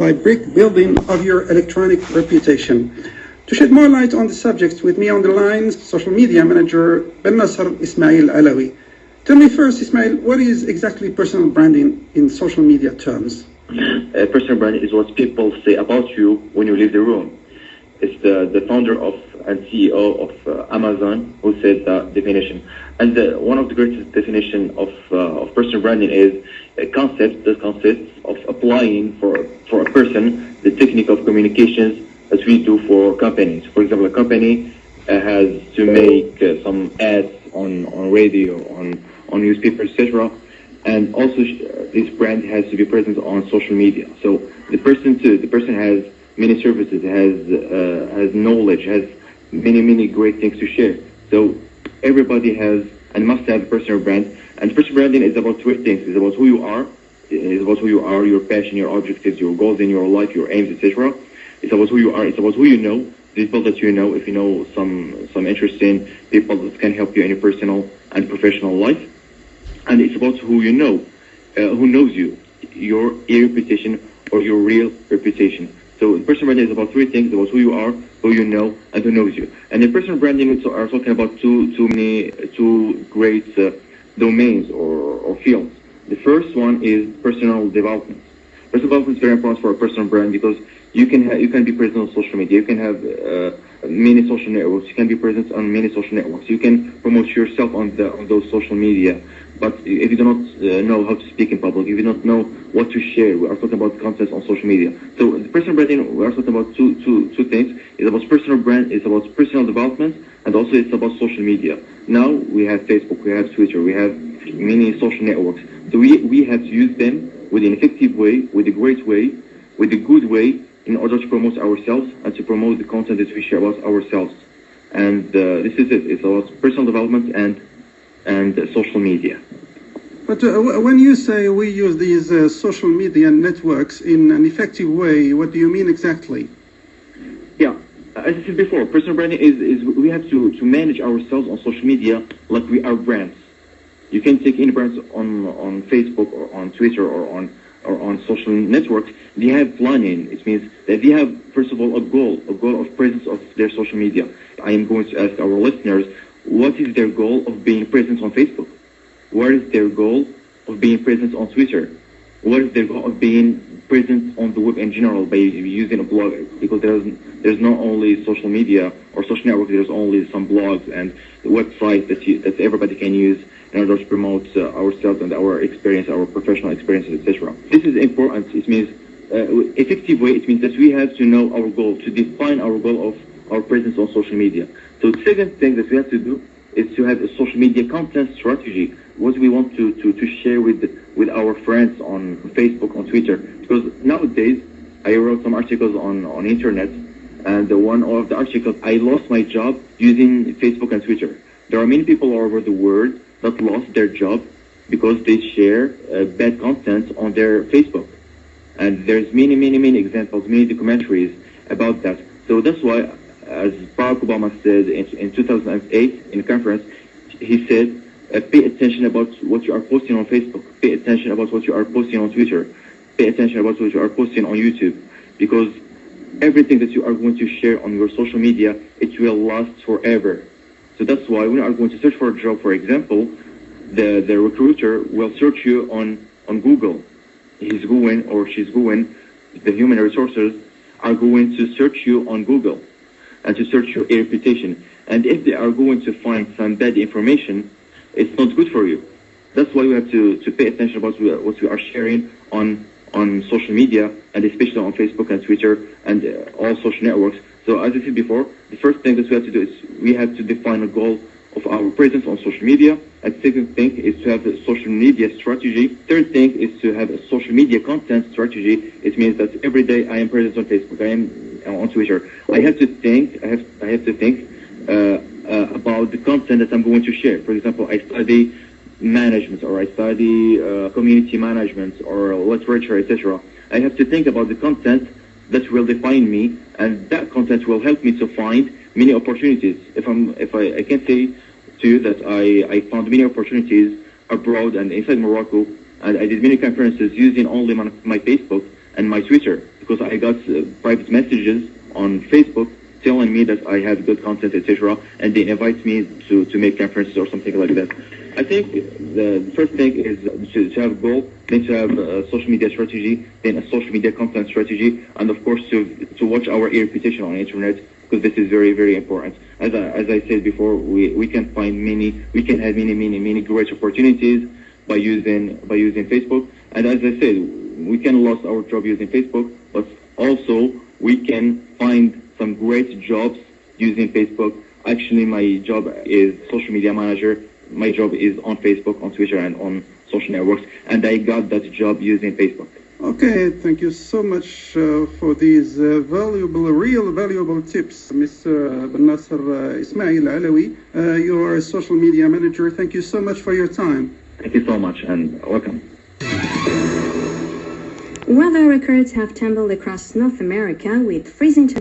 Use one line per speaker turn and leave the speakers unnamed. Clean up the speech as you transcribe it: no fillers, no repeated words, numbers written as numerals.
by brick building of your electronic reputation. To shed more light on the subject, with me on the line, social media manager BENNESSER Ismail Alaoui. Tell me first, Ismail, what is exactly personal branding in social media terms?
Personal branding is what people say about you when you leave the room. It's the founder of and CEO of Amazon who said that definition. And one of the greatest definition of personal branding is a concept that consists of applying for a person the technique of communications as we do for companies. For example, a company has to make some ads on radio, on newspapers, etc. And also this brand has to be present on social media. So the person has many services, has knowledge, has many great things to share. So everybody has and must have a personal brand. And personal branding is about three things. It's about who you are. It's about who you are, your passion, your objectives, your goals in your life, your aims, etc. It's about who you are. It's about who you know, the people that you know. If you know some interesting people that can help you in your personal and professional life. And it's about who you know, who knows you, your reputation or your real reputation. So personal branding is about three things: about who you are, who you know, and who knows you. And in personal branding, we are talking about two great domains or fields. The first one is personal development. Personal development is very important for a personal brand because you can be present on social media. You can have many social networks. You can be present on many social networks. You can promote yourself on those social media. But if you do not know how to speak in public, if you don't know what to share, we are talking about content on social media. So the personal branding, we are talking about two things. It's about personal brand, it's about personal development, and also it's about social media. Now we have Facebook, we have Twitter, we have many social networks. So we have to use them with an effective way, with a great way, with a good way, in order to promote ourselves and to promote the content that we share about ourselves. And this is it. It's about personal development and social media.
But when you say we use these social media networks in an effective way, what do you mean exactly?
Yeah, as I said before, personal branding is we have to manage ourselves on social media like we are brands. You can take any brands on Facebook or on Twitter or on social networks. They have planning. It means that they have, first of all, a goal of presence of their social media. I am going to ask our listeners, what is their goal of being present on Facebook? What is their goal of being present on Twitter? What is their goal of being present on the web in general by using a blog? Because there's not only social media or social networks, there's only some blogs and websites that everybody can use in order to promote ourselves and our experience, our professional experiences, etc. This is important. It means effective way. It means that we have to know our goal, to define our goal of our presence on social media. So the second thing that we have to do is to have a social media content strategy. What we want to share with our friends on Facebook, on Twitter. Because nowadays, I wrote some articles on internet, and one of the articles, I lost my job using Facebook and Twitter. There are many people all over the world that lost their job because they share bad content on their Facebook. And there's many examples, many documentaries about that. So that's why, as Barack Obama said in 2008 in a conference, he said, pay attention about what you are posting on Facebook. Pay attention about what you are posting on Twitter. Pay attention about what you are posting on YouTube. Because everything that you are going to share on your social media, it will last forever. So that's why when you are going to search for a job, for example, the recruiter will search you on Google. He's going or she's going, the human resources are going to search you on Google and to search your reputation. And if they are going to find some bad information, it's not good for you. That's why we have to pay attention about what we are sharing on social media, and especially on Facebook and Twitter and all social networks. So as I said before, the first thing that we have to do is we have to define a goal of our presence on social media. And second thing is to have a social media strategy. Third thing is to have a social media content strategy. It means that every day I am present on Facebook, I am on Twitter. I have to think about the content that I'm going to share. For example, I study management, or I study community management or literature, etc. I have to think about the content that will define me, and that content will help me to find many opportunities. If I can say to you that I found many opportunities abroad and inside Morocco, and I did many conferences using only my Facebook and my Twitter. because I got private messages on Facebook telling me that I have good content, etc., and they invite me to make conferences or something like that. I think the first thing is to have a goal, then to have a social media strategy, then a social media content strategy, and of course to watch our reputation on the internet, because this is very, very important. As I said before, we can have many great opportunities by using Facebook. And as I said, we can lose our job using Facebook, but also we can find some great jobs using Facebook. Actually, my job is social media manager. My job is on Facebook, on Twitter, and on social networks, and I got that job using Facebook.
Okay, thank you so much for these real valuable tips, Mr. BENNESSER Ismail Alaoui. You are a social media manager. Thank you so much for your time.
Thank you so much, and welcome.
Weather records have tumbled across North America with freezing